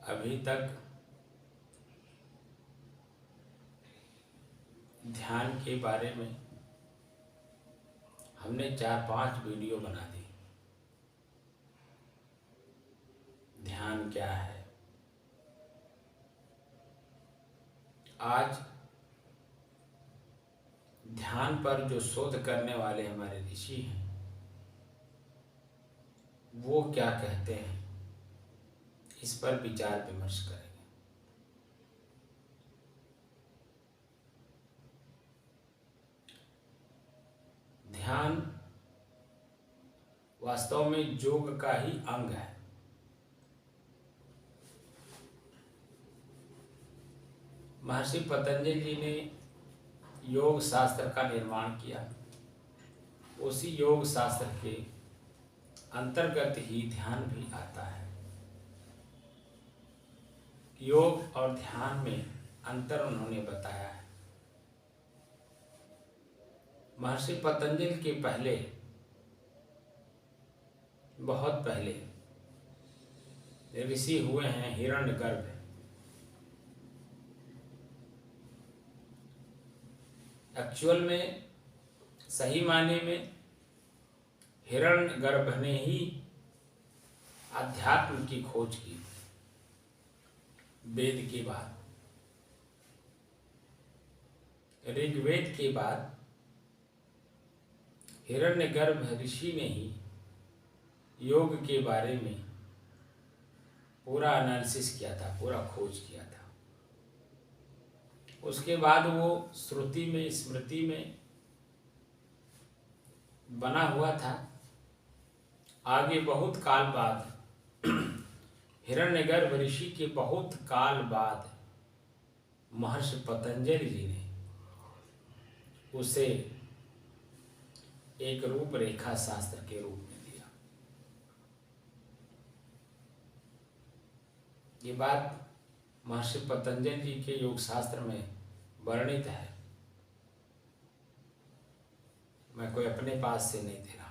अभी तक ध्यान के बारे में हमने 4-5 वीडियो बना दी। ध्यान क्या है? आज ध्यान पर जो शोध करने वाले हमारे ऋषि हैं वो क्या कहते हैं, इस पर विचार विमर्श करेंगे। ध्यान वास्तव में योग का ही अंग है। महर्षि पतंजलि जी ने योग शास्त्र का निर्माण किया। उसी योग शास्त्र के अंतर्गत ही ध्यान भी आता है। योग और ध्यान में अंतर उन्होंने बताया है। महर्षि पतंजलि के पहले, बहुत पहले ऋषि हुए हैं हिरण्यगर्भ। एक्चुअल में सही मायने में हिरण्यगर्भ ने ही अध्यात्म की खोज की। वेद के बाद, ऋग्वेद के बाद हिरण्यगर्भ ऋषि ने ही योग के बारे में पूरा एनालिसिस किया था, पूरा खोज किया था। उसके बाद वो श्रुति में, स्मृति में बना हुआ था। आगे बहुत काल बाद, हिरण्यगर्भ ऋषि के बहुत काल बाद महर्षि पतंजलि जी ने उसे एक रूपरेखा शास्त्र के रूप में दिया। ये बात महर्षि पतंजलि जी के योग शास्त्र में वर्णित है। मैं कोई अपने पास से नहीं दे रहा।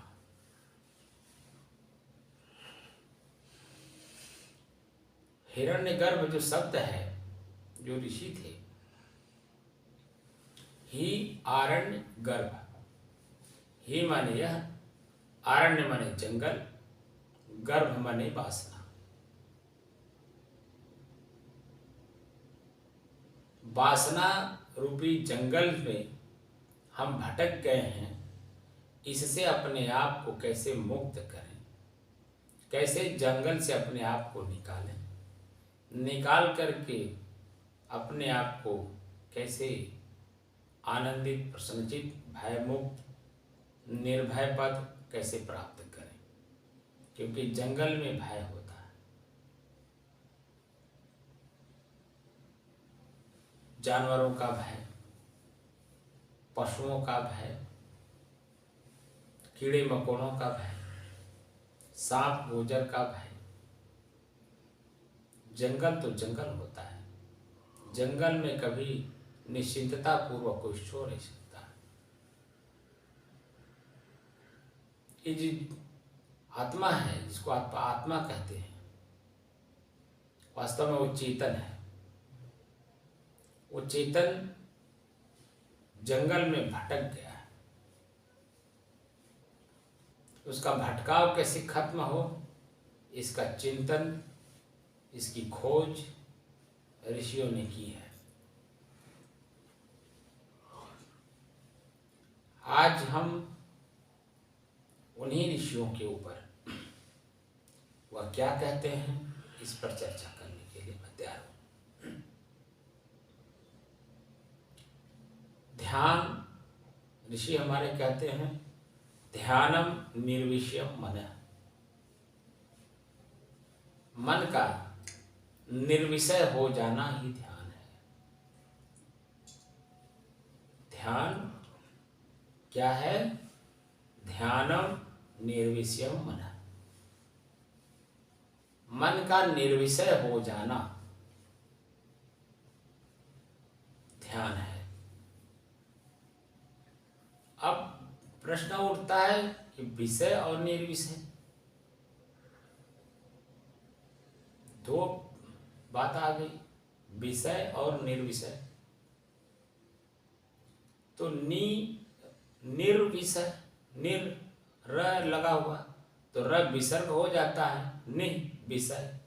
हिरण्यगर्भ जो शब्द है, जो ऋषि थे, ही आरण्य गर्भ, ही माने यह, आरण्य माने जंगल, गर्भ माने वासना। वासना रूपी जंगल में हम भटक गए हैं। इससे अपने आप को कैसे मुक्त करें, कैसे जंगल से अपने आप को निकालें, निकाल करके अपने आप को कैसे आनंदित, प्रसन्नचित, भयमुक्त, निर्भय पद कैसे प्राप्त करें। क्योंकि जंगल में भय होता है। जानवरों का भय, पशुओं का भय, कीड़े मकोड़ों का भय, सांप गोजर का भय। जंगल तो जंगल होता है। जंगल में कभी निश्चिंतता पूर्वक कोई सो नहीं सकता। ये जो आत्मा है, जिसको आप आत्मा कहते हैं, वास्तव में वो चेतन है। वो चेतन जंगल में भटक गया है। उसका भटकाव कैसे खत्म हो, इसका चिंतन, इसकी खोज ऋषियों ने की है। आज हम उन्हीं ऋषियों के ऊपर वह क्या कहते हैं, इस पर चर्चा करने के लिए मैं तैयार हूं। ध्यान, ऋषि हमारे कहते हैं, ध्यानम निर्विषयम मनः। मन का निर्विषय हो जाना ही ध्यान है। ध्यान क्या है? ध्यानम निर्विषयम मनः। मन का निर्विषय हो जाना ध्यान है। अब प्रश्न उठता है कि विषय और निर्विषय, दो बात आ गई विषय और निर्विषय। तो निर्विषय, निर र लगा हुआ तो र विसर्ग हो जाता है, निह विषय,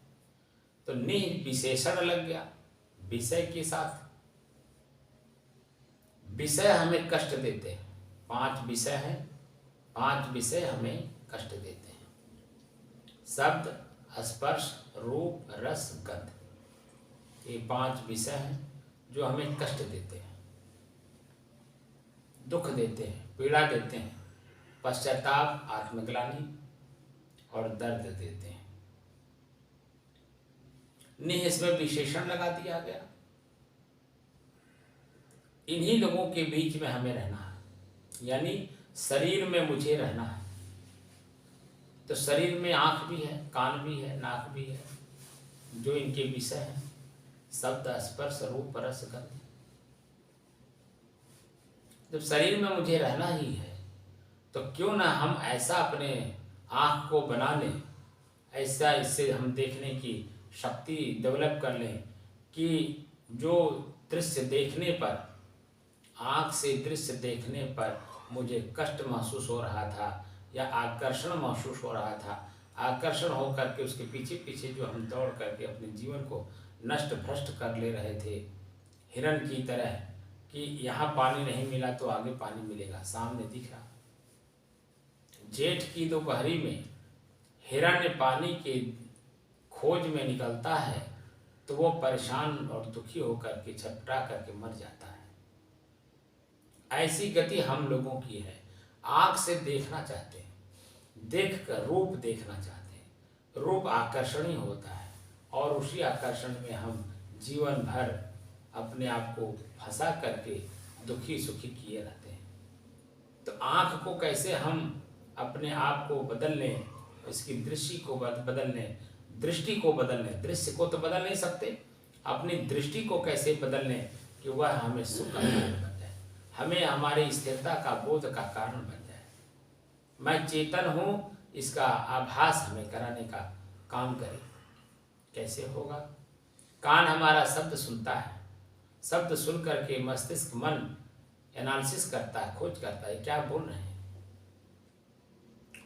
तो निह विशेषण लग गया विषय के साथ। विषय हमें कष्ट देते हैं, 5 विषय हैं, 5 विषय हमें कष्ट देते हैं। शब्द, स्पर्श, रूप, रस, गंध, ये 5 विषय हैं जो हमें कष्ट देते हैं, दुख देते हैं, पीड़ा देते हैं, पश्चाताप, आत्मग्लानि और दर्द देते हैं। निह इसमें विशेषण लगा दिया गया। इन्हीं लोगों के बीच में हमें रहना है, यानी शरीर में मुझे रहना है। तो शरीर में आँख भी है, कान भी है, नाक भी है, जो इनके विषय हैं, शब्द, स्पर्श, रूप, रस, गंध। जब शरीर में मुझे रहना ही है तो क्यों ना हम ऐसा अपने आँख को बना लें, ऐसा इससे हम देखने की शक्ति डेवलप कर लें कि जो दृश्य देखने पर, आँख से दृश्य देखने पर मुझे कष्ट महसूस हो रहा था या आकर्षण महसूस हो रहा था, आकर्षण हो करके उसके पीछे पीछे जो हम दौड़ करके अपने जीवन को नष्ट भ्रष्ट कर ले रहे थे, हिरण की तरह कि यहाँ पानी नहीं मिला तो आगे पानी मिलेगा, सामने दिख रहा। जेठ की दोपहरी में हिरण पानी के खोज में निकलता है तो वो परेशान और दुखी होकर के छटपटा करके मर जाता है। ऐसी गति हम लोगों की है। आँख से देखना चाहते हैं, देख कर रूप देखना चाहते हैं, रूप आकर्षणीय होता है और उसी आकर्षण में हम जीवन भर अपने आप को फंसा करके दुखी सुखी किए रहते हैं। तो आँख को कैसे हम अपने आप को बदल लें, इसकी दृष्टि को बदल लें, दृष्टि को बदल लें, दृश्य को तो बदल नहीं सकते, अपनी दृष्टि को कैसे बदल लें कि वह हमें सुख का कारण बन जाए, हमें हमारी स्थिरता का बोध का कारण बन जाए। मैं चेतन हूँ, इसका आभास हमें कराने का काम करें। कैसे होगा? कान हमारा शब्द सुनता है, शब्द सुन करके मस्तिष्क मन एनालिसिस करता है, खोज करता है क्या बोल रहे हैं।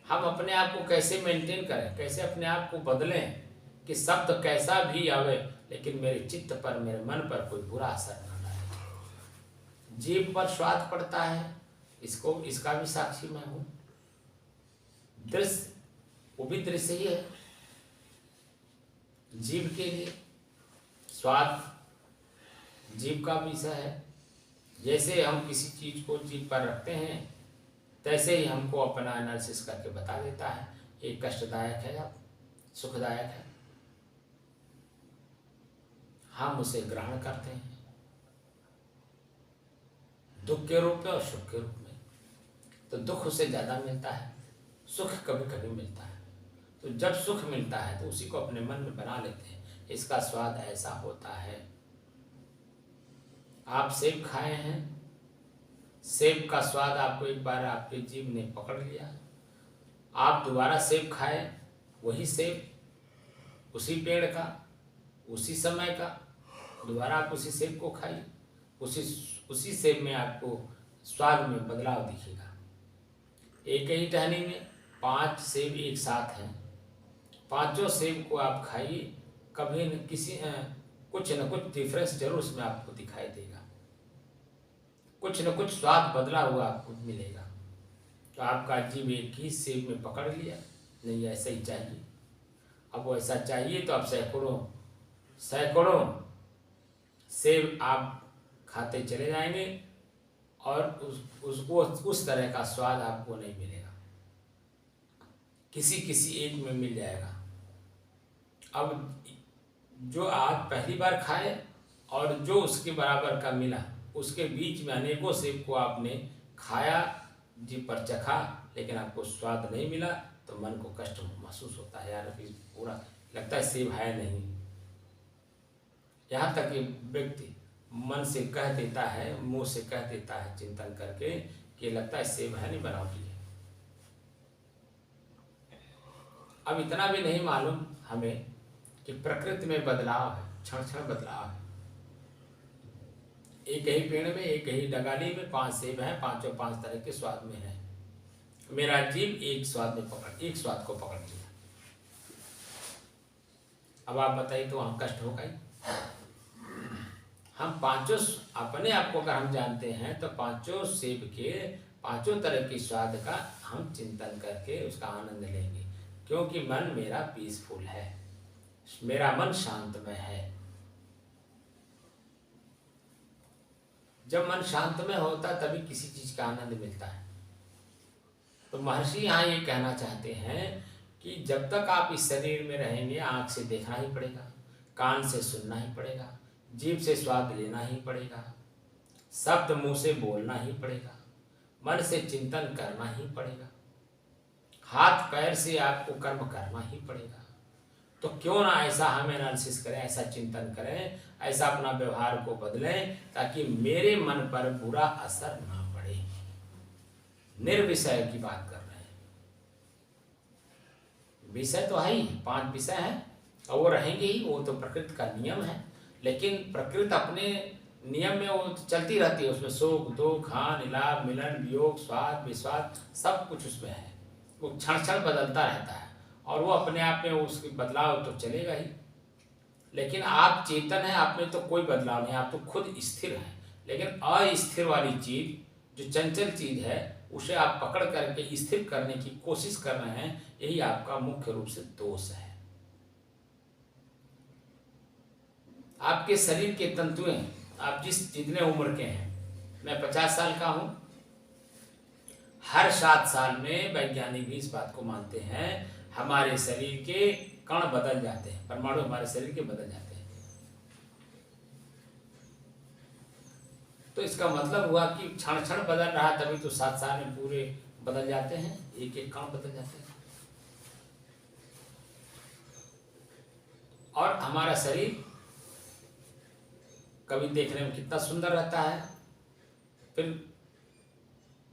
हम अपने आप को कैसे मेंटेन करें, कैसे अपने आप को बदलें कि शब्द कैसा भी आवे लेकिन मेरे चित्त पर, मेरे मन पर कोई बुरा असर न डाले। जीभ पर स्वाद पड़ता है, इसका भी साक्षी मैं हूँ। दृश्य, वो भी दृश्य ही है। जीभ के लिए स्वाद जीभ का विषय है। जैसे हम किसी चीज को जीभ पर रखते हैं तैसे ही हमको अपना एनालिसिस करके बता देता है ये कष्टदायक है या सुखदायक है। हम उसे ग्रहण करते हैं दुख के रूप में और सुख के रूप में। तो दुख उसे ज़्यादा मिलता है, सुख कभी कभी मिलता है। तो जब सुख मिलता है तो उसी को अपने मन में बना लेते हैं, इसका स्वाद ऐसा होता है। आप सेब खाए हैं, सेब का स्वाद आपको एक बार आपके जीभ ने पकड़ लिया, आप दोबारा सेब खाए, वही सेब उसी पेड़ का, उसी समय का, दोबारा आप उसी सेब को खाइए, उसी सेब में आपको स्वाद में बदलाव दिखेगा। एक ही टहनी में 5 सेब एक साथ हैं, पांचों सेब को आप खाइए, कभी न कुछ न कुछ डिफरेंस जरूर उसमें आपको दिखाई देगा, कुछ न कुछ स्वाद बदला हुआ आपको मिलेगा। तो आपका जीव एक ही सेब में पकड़ लिया, नहीं ऐसा ही चाहिए। अब वो ऐसा चाहिए तो आप सैकड़ों सेब आप खाते चले जाएंगे और उसको उस तरह का स्वाद आपको नहीं मिलेगा, किसी एक में मिल जाएगा। अब जो आप पहली बार खाए और जो उसके बराबर का मिला, उसके बीच में अनेकों सेब को आपने खाया, जीभ पर चखा, लेकिन आपको स्वाद नहीं मिला तो मन को कष्ट महसूस होता है, यार अभी पूरा लगता है सेब है नहीं। यहाँ तक कि व्यक्ति मन से कह देता है, मुंह से कह देता है चिंतन करके कि लगता है सेब है नहीं, बनावटी है। अब इतना भी नहीं मालूम हमें कि प्रकृति में बदलाव है, क्षण क्षण बदलाव है। एक ही पेड़ में, एक ही डगाली में 5 सेब हैं, पांचों 5 तरह के स्वाद में हैं। मेरा जीव एक स्वाद को पकड़ लिया। अब आप बताइए, तो वहां कष्ट होगा ही। हम पांचों अपने आप को अगर हम जानते हैं तो पांचों सेब के 5 तरह के स्वाद का हम चिंतन करके उसका आनंद लेंगे, क्योंकि मन मेरा पीसफुल है, मेरा मन शांतमय है। जब मन शांतमय होता तभी किसी चीज का आनंद मिलता है। तो महर्षि यहाँ ये कहना चाहते हैं कि जब तक आप इस शरीर में रहेंगे, आंख से देखना ही पड़ेगा, कान से सुनना ही पड़ेगा, जीभ से स्वाद लेना ही पड़ेगा, शब्द मुंह से बोलना ही पड़ेगा, मन से चिंतन करना ही पड़ेगा, हाथ पैर से आपको कर्म करना ही पड़ेगा। तो क्यों ना ऐसा हम एनालिसिस करें, ऐसा चिंतन करें, ऐसा अपना व्यवहार को बदलें, ताकि मेरे मन पर बुरा असर ना पड़े। निर्विषय की बात कर रहे हैं। विषय तो है ही, 5 विषय हैं और वो रहेंगे ही, वो तो प्रकृति का नियम है। लेकिन प्रकृति अपने नियम में वो चलती रहती है, उसमें सुख दुख, हानि लाभ, मिलन वियोग, स्वाद विस्वाद, सब कुछ उसमें है। वो क्षण क्षण बदलता रहता है और वो अपने आप में उसकी बदलाव तो चलेगा ही। लेकिन आप चेतन हैं, आप में तो कोई बदलाव नहीं, आप तो खुद स्थिर हैं। लेकिन अस्थिर वाली चीज, जो चंचल चीज है, उसे आप पकड़ करके स्थिर करने की कोशिश कर रहे हैं, यही आपका मुख्य रूप से दोष है। आपके शरीर के तंतुएं, आप जितने उम्र के हैं, मैं 50 साल का हूं, हर 7 साल में वैज्ञानिक भी इस बात को मानते हैं, हमारे शरीर के कण बदल जाते हैं, परमाणु हमारे शरीर के बदल जाते हैं। तो इसका मतलब हुआ कि क्षण क्षण बदल रहा है, तभी तो 7 साल में पूरे बदल जाते हैं, एक एक कण बदल जाते हैं। और हमारा शरीर कभी देखने में कितना सुंदर रहता है, फिर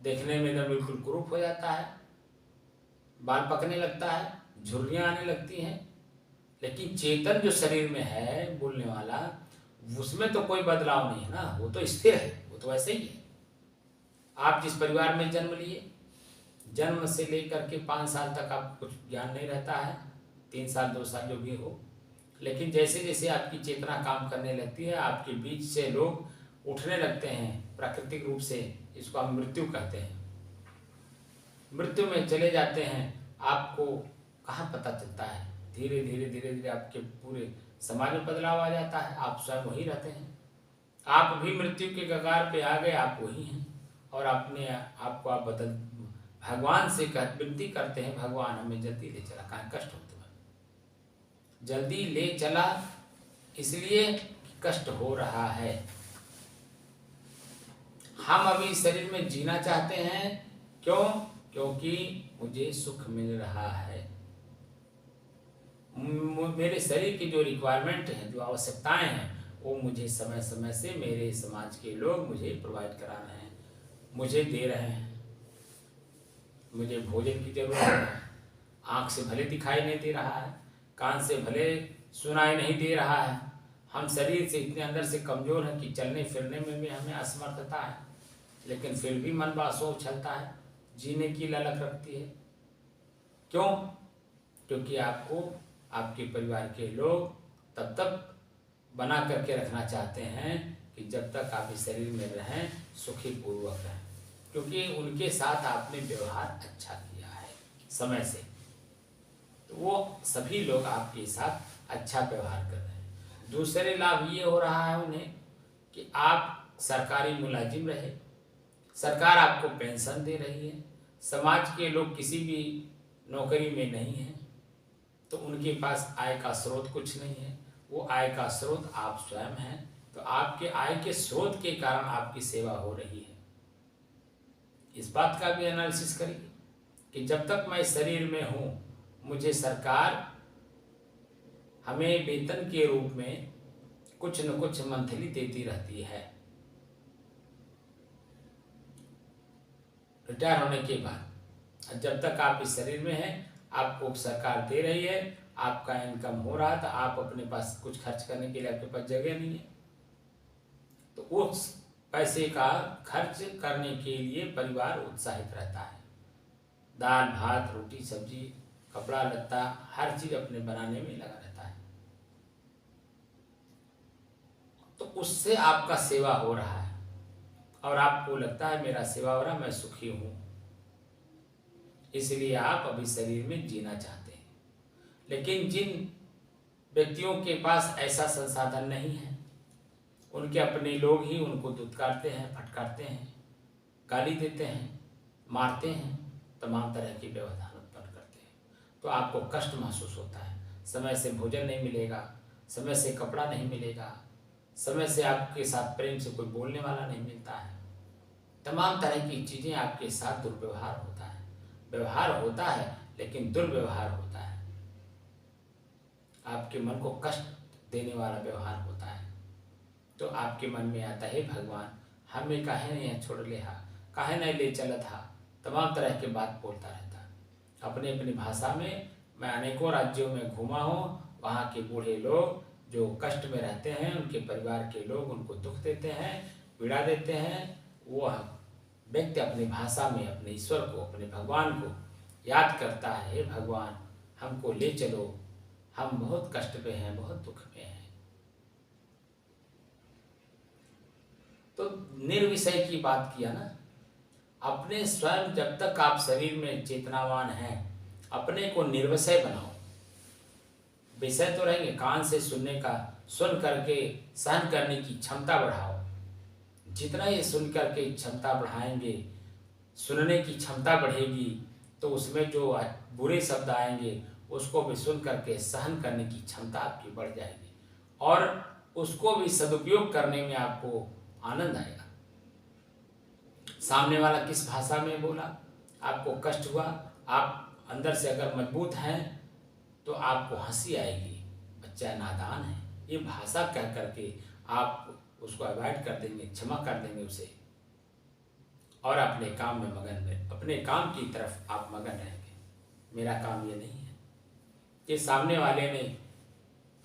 देखने में एकदम बिल्कुल कुरूप हो जाता है, बाल पकने लगता है, झुर्रियां आने लगती हैं। लेकिन चेतन जो शरीर में है, बोलने वाला, उसमें तो कोई बदलाव नहीं है ना, वो तो स्थिर है, वो तो ऐसे ही है। आप जिस परिवार में जन्म लिए, जन्म से लेकर के 5 साल तक आपको कुछ ज्ञान नहीं रहता है, 3 साल 2 साल जो भी हो। लेकिन जैसे जैसे आपकी चेतना काम करने लगती है, आपके बीच से लोग उठने लगते हैं प्राकृतिक रूप से, इसको हम मृत्यु कहते हैं। मृत्यु में चले जाते हैं, आपको कहाँ पता चलता है, धीरे धीरे धीरे धीरे आपके पूरे समाज में बदलाव आ जाता है, आप स्वयं वही रहते हैं। आप भी मृत्यु के कगार पे आ गए, आप वही हैं। और अपने आपको आप बदल, भगवान से विनती करते हैं, भगवान हमें जल्दी ले चला, कहाँ कष्ट हो तुम्हें, जल्दी ले चला, इसलिए कष्ट हो रहा है। हम अभी शरीर में जीना चाहते हैं, क्यों? क्योंकि मुझे सुख मिल रहा है, मेरे शरीर की जो रिक्वायरमेंट है, जो आवश्यकताएं हैं, वो मुझे समय समय से मेरे समाज के लोग मुझे प्रोवाइड करा रहे हैं, मुझे दे रहे हैं। मुझे भोजन की जरूरत है, आँख से भले दिखाई नहीं दे रहा है, कान से भले सुनाई नहीं दे रहा है, हम शरीर से इतने अंदर से कमज़ोर हैं कि चलने फिरने में भी हमें असमर्थता है, लेकिन फिर भी मन बासो उछलता है, जीने की ललक रखती है। क्यों? क्योंकि आपको आपके परिवार के लोग तब तक बना करके रखना चाहते हैं कि जब तक आप इस शरीर में रहें, सुखी पूर्वक रहें, क्योंकि उनके साथ आपने व्यवहार अच्छा किया है समय से, तो वो सभी लोग आपके साथ अच्छा व्यवहार कर रहे हैं। दूसरे लाभ ये हो रहा है उन्हें कि आप सरकारी मुलाजिम रहे, सरकार आपको पेंशन दे रही है, समाज के लोग किसी भी नौकरी में नहीं हैं, तो उनके पास आय का स्रोत कुछ नहीं है, वो आय का स्रोत आप स्वयं हैं। तो आपके आय के स्रोत के कारण आपकी सेवा हो रही है। इस बात का भी एनालिसिस करिए कि जब तक मैं शरीर में हूँ, मुझे सरकार हमें वेतन के रूप में कुछ न कुछ मंथली देती रहती है। रिटायर होने के बाद जब तक आप इस शरीर में हैं, आपको सरकार दे रही है, आपका इनकम हो रहा था, आप अपने पास कुछ खर्च करने के लिए आपके पास जगह नहीं है, तो उस पैसे का खर्च करने के लिए परिवार उत्साहित रहता है। दाल भात रोटी सब्जी कपड़ा लत्ता हर चीज अपने बनाने में लगा रहता है, तो उससे आपका सेवा हो रहा है और आपको लगता है मेरा सेवा हो रहा, मैं सुखी हूं, इसलिए आप अभी शरीर में जीना चाहते हैं। लेकिन जिन व्यक्तियों के पास ऐसा संसाधन नहीं है, उनके अपने लोग ही उनको दुत्कारते हैं, फटकारते हैं, गाली देते हैं, मारते हैं, तमाम तरह की व्यवधान उत्पन्न करते हैं, तो आपको कष्ट महसूस होता है। समय से भोजन नहीं मिलेगा, समय से कपड़ा नहीं मिलेगा, समय से आपके साथ प्रेम से कोई बोलने वाला नहीं मिलता है, तमाम तरह की चीज़ें आपके साथ दुर्व्यवहार होता है। व्यवहार होता है लेकिन दुर्व्यवहार होता है, आपके मन को कष्ट देने वाला व्यवहार होता है। तो आपके मन में आता है भगवान हमें काहे नहीं छोड़ ले हा, काहे नहीं ले चलत हा, तमाम तरह के बात बोलता रहता है। अपने अपनी भाषा में मैं अनेकों राज्यों में घूमा हूँ, वहाँ के बूढ़े लोग जो कष्ट में रहते हैं, उनके परिवार के लोग उनको दुख देते हैं, पीड़ा देते हैं, वो व्यक्ति अपनी भाषा में अपने ईश्वर को, अपने भगवान को याद करता है, हे भगवान हमको ले चलो, हम बहुत कष्ट पे हैं, बहुत दुख में हैं। तो निर्विषय की बात किया ना, अपने स्वयं जब तक आप शरीर में चेतनावान हैं, अपने को निर्विषय बनाओ। विषय तो रहेंगे, कान से सुनने का, सुन करके सहन करने की क्षमता बढ़ाओ। जितना ये सुन करके क्षमता बढ़ाएंगे, सुनने की क्षमता बढ़ेगी, तो उसमें जो बुरे शब्द आएंगे उसको भी सुन करके सहन करने की क्षमता आपकी बढ़ जाएगी और उसको भी सदुपयोग करने में आपको आनंद आएगा। सामने वाला किस भाषा में बोला, आपको कष्ट हुआ, आप अंदर से अगर मजबूत हैं तो आपको हंसी आएगी, बच्चा नादान है, ये भाषा कह करके आप उसको अवॉइड कर देंगे, क्षमा कर देंगे उसे और अपने काम में मगन में, अपने काम की तरफ आप मगन रहेंगे। मेरा काम ये नहीं है, ये सामने वाले ने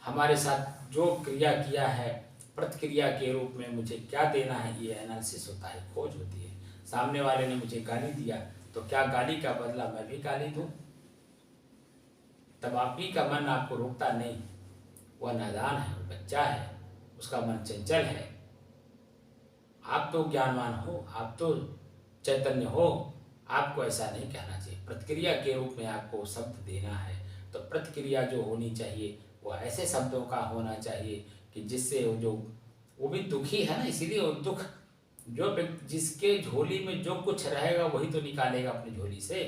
हमारे साथ जो क्रिया किया है, प्रतिक्रिया के रूप में मुझे क्या देना है, ये एनालिसिस होता है, खोज होती है। सामने वाले ने मुझे गाली दिया तो क्या गाली का बदला मैं भी गाली दूं? तब आप ही का मन आपको रोकता नहीं, वह नादान है, वो बच्चा है, उसका मन चंचल है। आप तो ज्ञानवान हो, आप तो चैतन्य हो, आपको ऐसा नहीं कहना चाहिए। प्रतिक्रिया के रूप में आपको शब्द देना है तो प्रतिक्रिया जो होनी चाहिए वो ऐसे शब्दों का होना चाहिए कि जिससे वो भी दुखी है ना, इसीलिए वो दुख जो जिसके झोली में जो कुछ रहेगा वही तो निकालेगा अपनी झोली से।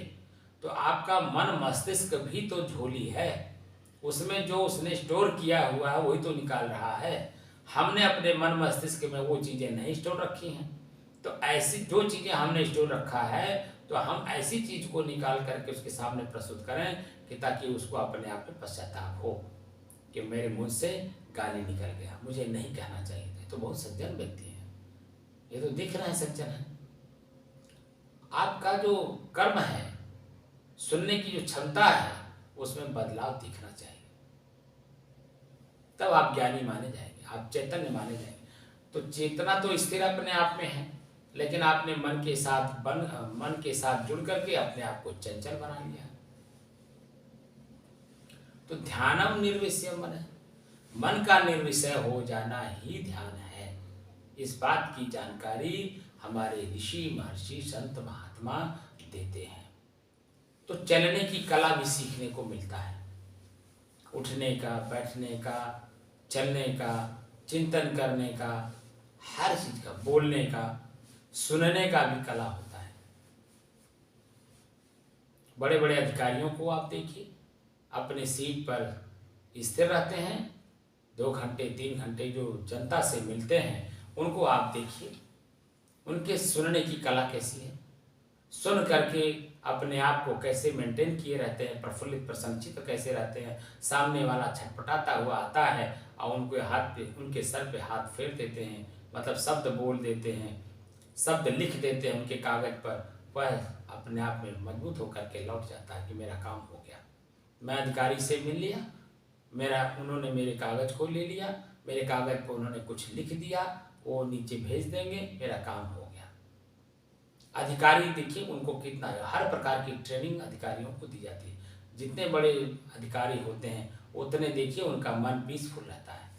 तो आपका मन मस्तिष्क भी तो झोली है, उसमें जो उसने स्टोर किया हुआ है वही तो निकाल रहा है। हमने अपने मन मस्तिष्क में वो चीज़ें नहीं स्टोर रखी हैं, तो ऐसी जो चीज़ें हमने स्टोर रखा है तो हम ऐसी चीज़ को निकाल करके उसके सामने प्रस्तुत करें कि ताकि उसको अपने आप में पश्चाताप हो कि मेरे मुंह से गाली निकल गया, मुझे नहीं कहना चाहिए था। तो बहुत सज्जन व्यक्ति है, ये तो दिख रहा है सज्जन है। आपका जो कर्म है, सुनने की जो क्षमता है, उसमें बदलाव दिखना चाहिए, तब आप ज्ञानी माने जाएंगे, आप चैतन्य माने जाएंगे। तो चेतना तो स्थिर अपने आप में है, लेकिन आपने मन के साथ जुड़ करके अपने आप को चंचल बना लिया। तो ध्यानम निर्विषय मन का निर्विषय हो जाना ही ध्यान है। इस बात की जानकारी हमारे ऋषि महर्षि संत महात्मा देते हैं। तो चलने की कला भी सीखने को मिलता है, उठने का, बैठने का, चलने का, चिंतन करने का, हर चीज का, बोलने का, सुनने का भी कला होता है। बड़े बड़े अधिकारियों को आप देखिए, अपने सीट पर स्थिर रहते हैं, 2 घंटे 3 घंटे जो जनता से मिलते हैं, उनको आप देखिए, उनके सुनने की कला कैसी है, सुन करके अपने आप को कैसे मेंटेन किए रहते हैं, प्रफुल्लित प्रसन्नचित्त कैसे रहते हैं। सामने वाला छटपटाता हुआ आता है और उनके सर पे हाथ फेर देते हैं, मतलब शब्द बोल देते हैं, शब्द लिख देते हैं उनके कागज पर, वह अपने आप में मजबूत होकर के लौट जाता है कि मेरा काम हो गया, मैं अधिकारी से मिल लिया, उन्होंने मेरे कागज़ को ले लिया, मेरे कागज़ पर उन्होंने कुछ लिख दिया, वो नीचे भेज देंगे, मेरा काम हो गया। अधिकारी देखिए उनको कितना, हर प्रकार की ट्रेनिंग अधिकारियों को दी जाती है। जितने बड़े अधिकारी होते हैं उतने देखिए उनका मन पीसफुल रहता है,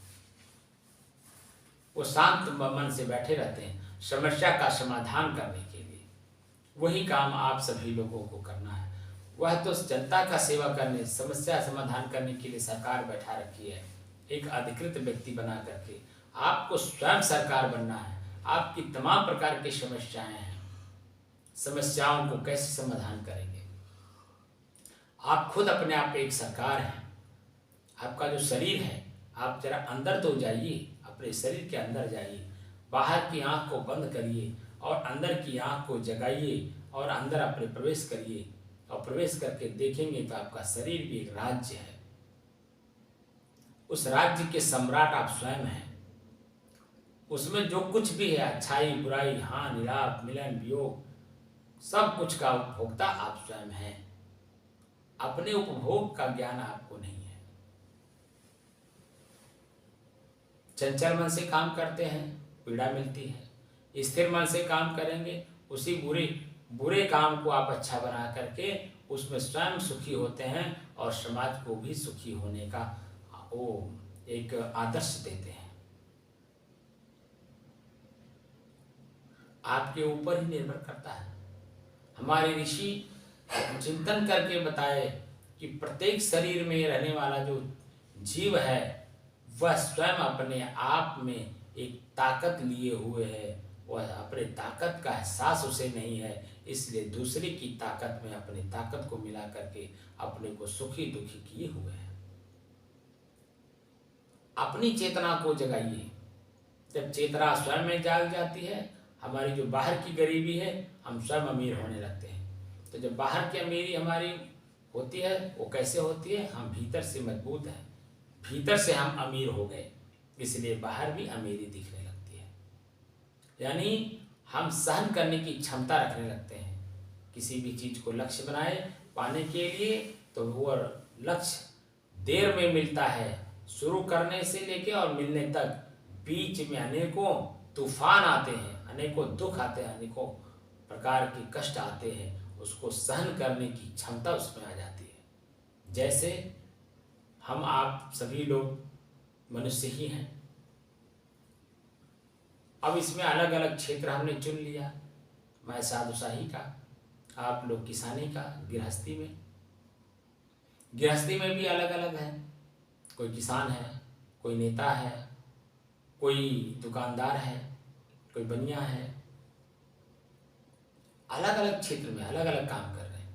वो शांत मन से बैठे रहते हैं समस्या का समाधान करने के लिए। वही काम आप सभी लोगों को करना है। वह तो जनता का सेवा करने, समस्या समाधान करने के लिए सरकार बैठा रखी है, एक अधिकृत व्यक्ति बना करके। आपको स्वयं सरकार बनना है। आपकी तमाम प्रकार की समस्याएं हैं, समस्याओं को कैसे समाधान करेंगे? आप खुद अपने आप एक सरकार हैं। आपका जो शरीर है, आप जरा अंदर तो जाइए, अपने शरीर के अंदर जाइए, बाहर की आंख को बंद करिए और अंदर की आंख को जगाइए और अंदर अपने प्रवेश करिए, और प्रवेश करके देखेंगे तो आपका शरीर भी एक राज्य है। उस राज्य के सम्राट आप स्वयं हैं। उसमें जो कुछ भी है, अच्छाई बुराई, हानि लाभ मिलन वियोग, सब कुछ का उपभोक्ता आप स्वयं हैं। अपने उपभोग का ज्ञान आपको नहीं है। चंचल मन से काम करते हैं, पीड़ा मिलती है। स्थिर मन से काम करेंगे, उसी बुरे काम को आप अच्छा बना करके उसमें स्वयं सुखी होते हैं और समाज को भी सुखी होने का वो एक आदर्श देते हैं। आपके ऊपर ही निर्भर करता है। हमारे ऋषि चिंतन करके बताए कि प्रत्येक शरीर में रहने वाला जो जीव है वह स्वयं अपने आप में एक ताकत लिए हुए है। वह अपने ताकत का एहसास उसे नहीं है, इसलिए दूसरे की ताकत में अपनी ताकत को मिला करके अपने को सुखी दुखी किए हुए हैं। अपनी चेतना को जगाइए। जब चेतना स्वयं में जाग जाती है, हमारी जो बाहर की गरीबी है, हम स्वयं अमीर होने लगते हैं। तो जब बाहर की अमीरी हमारी होती है, वो कैसे होती है? हम भीतर से मजबूत हैं, भीतर से हम अमीर हो गए, इसलिए बाहर भी अमीरी दिखने लगती है। यानी हम सहन करने की क्षमता रखने लगते हैं। किसी भी चीज़ को लक्ष्य बनाए पाने के लिए, तो वो लक्ष्य देर में मिलता है, शुरू करने से लेके और मिलने तक बीच में अनेकों तूफान आते हैं, अनेकों दुख आते हैं, अनेकों प्रकार के कष्ट आते हैं। उसको सहन करने की क्षमता उसमें आ जाती है। जैसे हम आप सभी लोग मनुष्य ही हैं। अब इसमें अलग अलग क्षेत्र हमने चुन लिया। मैं साधुशाही का, आप लोग किसानी का, गृहस्थी में भी अलग अलग है। कोई किसान है, कोई नेता है, कोई दुकानदार है, कोई बनिया है। अलग अलग क्षेत्र में अलग अलग काम कर रहे हैं।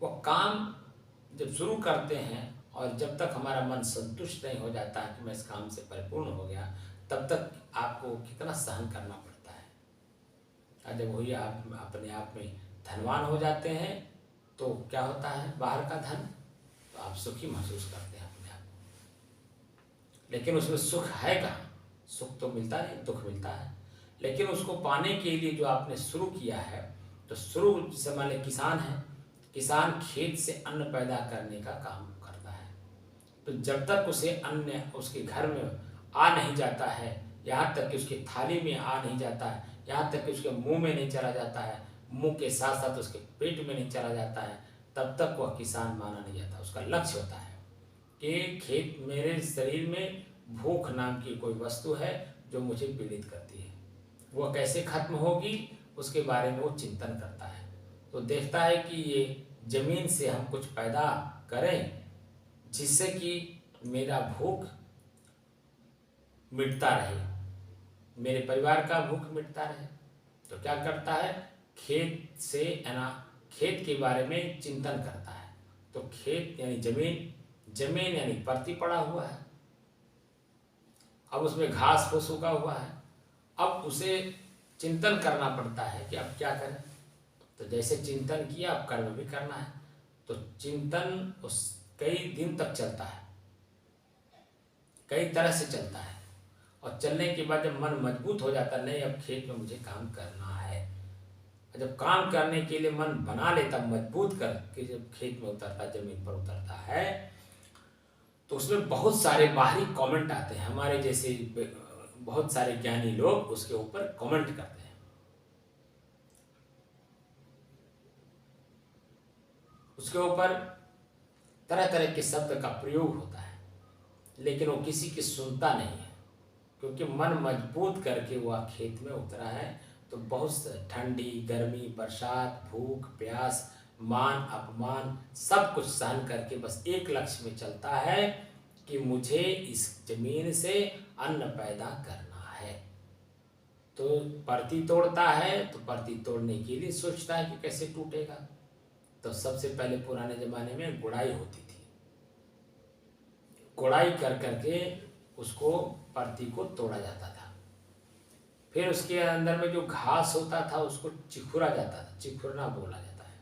वो काम जब शुरू करते हैं और जब तक हमारा मन संतुष्ट नहीं हो जाता है कि मैं इस काम से परिपूर्ण हो गया, तब तक आपको कितना सहन करना पड़ता है। और जब वही आप अपने आप में धनवान हो जाते हैं तो क्या होता है? बाहर का धन, तो आप सुखी महसूस करते हैं अपने आप को। लेकिन उसमें सुख है कहाँ? सुख तो मिलता नहीं, दुख मिलता है। लेकिन उसको पाने के लिए जो आपने शुरू किया है, तो शुरू से मान लें किसान है, किसान खेत से अन्न पैदा करने का काम करता है। तो जब तक उसे अन्न उसके घर में आ नहीं जाता है, यहाँ तक कि उसकी थाली में आ नहीं जाता है, यहाँ तक कि उसके मुंह में नहीं चला जाता है, मुंह के साथ साथ उसके पेट में नहीं चला जाता है, तब तक वह किसान माना नहीं जाता। उसका लक्ष्य होता है कि खेत, मेरे शरीर में भूख नाम की कोई वस्तु है जो मुझे पीड़ित करती है, वह कैसे खत्म होगी उसके बारे में वो चिंतन करता है। तो देखता है कि ये जमीन से हम कुछ पैदा करें जिससे कि मेरा भूख मिटता रहे, मेरे परिवार का भूख मिटता रहे। तो क्या करता है? खेत के बारे में चिंतन करता है। तो खेत यानी जमीन यानी परती पड़ा हुआ है, अब उसमें घास फूस उगा हुआ है। अब उसे चिंतन करना पड़ता है कि अब क्या करें। तो जैसे चिंतन किया, अब कर्म भी करना है। तो चिंतन उस कई दिन तक चलता है, कई तरह से चलता है, और चलने के बाद जब मन मजबूत हो जाता है, नहीं अब खेत में मुझे काम करना है, जब काम करने के लिए मन बना लेता, मजबूत करके जब खेत में उतरता, जमीन पर उतरता है, तो उसमें बहुत सारे बाहरी कमेंट आते हैं। हमारे जैसे बहुत सारे ज्ञानी लोग उसके ऊपर कमेंट करते हैं, उसके ऊपर तरह तरह के शब्द का प्रयोग होता है, लेकिन वो किसी की सुनता नहीं है, क्योंकि मन मजबूत करके वह खेत में उतरा है। तो बहुत ठंडी, गर्मी, बरसात, भूख, प्यास, मान अपमान सब कुछ सहन करके बस एक लक्ष्य में चलता है कि मुझे इस जमीन से अन्न पैदा करना है। तो परती तोड़ता है, तो परती तोड़ने के लिए सोचता है कि कैसे टूटेगा। तो सबसे पहले पुराने जमाने में गुड़ाई होती थी, गुड़ाई कर करके उसको परती को तोड़ा जाता था। फिर उसके अंदर में जो घास होता था उसको चिखुरा जाता था, चिखुरना बोला जाता है,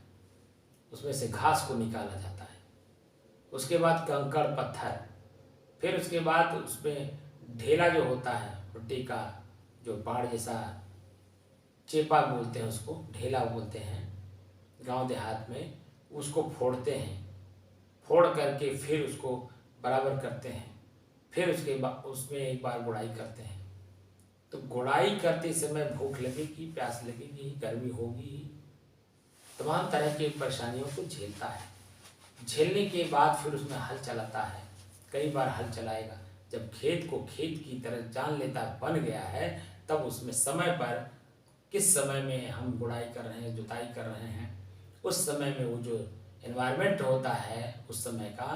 उसमें से घास को निकाला जाता है। उसके बाद कंकड़ पत्थर, फिर उसके बाद उसमें ढेला जो होता है, मिट्टी का जो बाड़ जैसा, चेपा बोलते हैं उसको, ढेला बोलते हैं गांव देहात में, उसको फोड़ते हैं। फोड़ करके फिर उसको बराबर करते हैं। फिर उसके बाद उसमें एक बार गुड़ाई करते हैं। तो गुड़ाई करते समय भूख लगेगी, प्यास लगेगी, गर्मी होगी, तमाम तरह की परेशानियों को झेलता है। झेलने के बाद फिर उसमें हल चलाता है, कई बार हल चलाएगा। जब खेत को खेत की तरह जान लेता, बन गया है, तब उसमें समय पर, किस समय में हम गुड़ाई कर रहे हैं, जुताई कर रहे हैं, उस समय में वो जो एनवायरनमेंट होता है, उस समय का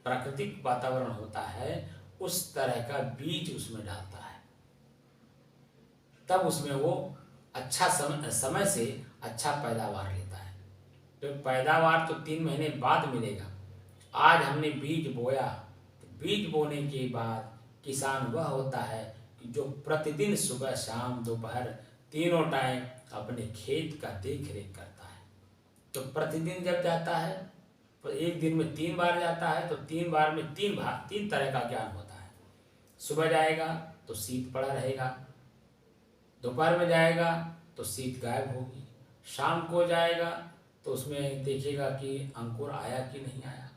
प्राकृतिक वातावरण होता है, उस तरह का बीज उसमें डालता है। तब उसमें वो अच्छा समय से अच्छा पैदावार लेता है। तो पैदावार तो 3 महीने बाद मिलेगा। आज हमने बीज बोया, तो बीज बोने के बाद किसान वह होता है कि जो प्रतिदिन सुबह शाम दोपहर तीनों टाइम अपने खेत का देख रेख करता है। तो प्रतिदिन जब जाता है, तो एक दिन में 3 बार जाता है, तो 3 बार में 3 तरह का ज्ञान होता है। सुबह जाएगा तो शीत पड़ा रहेगा, दोपहर में जाएगा तो शीत गायब होगी, शाम को जाएगा तो उसमें देखिएगा कि अंकुर आया कि नहीं आया।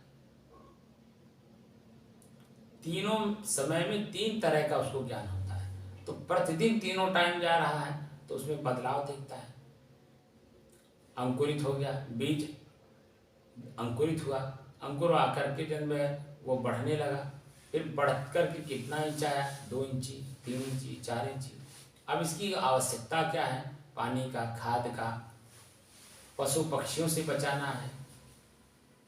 तीनों समय में 3 तरह का उसको ज्ञान होता है। तो प्रतिदिन तीनों टाइम जा रहा है तो उसमें बदलाव दिखता है। अंकुरित हो गया, बीज अंकुरित हुआ, अंकुर आकर के जब वो बढ़ने लगा, फिर बढ़ कर के कितना इंच आया, 2 इंची, 3 इंची, 4 इंची। अब इसकी आवश्यकता क्या है, पानी का, खाद का, पशु पक्षियों से बचाना है,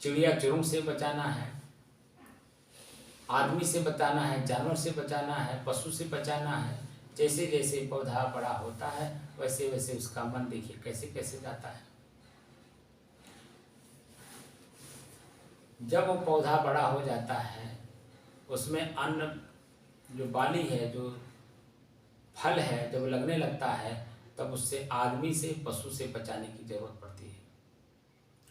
चिड़िया चुरुंग से बचाना है, आदमी से बचाना है, जानवर से बचाना है, पशु से बचाना है। जैसे जैसे पौधा बड़ा होता है वैसे वैसे उसका मन देखिए कैसे कैसे जाता है। जब वो पौधा बड़ा हो जाता है, उसमें अन्न जो बाली है, जो फल है, जब लगने लगता है, तब उससे आदमी से, पशु से बचाने की जरूरत पड़ती है।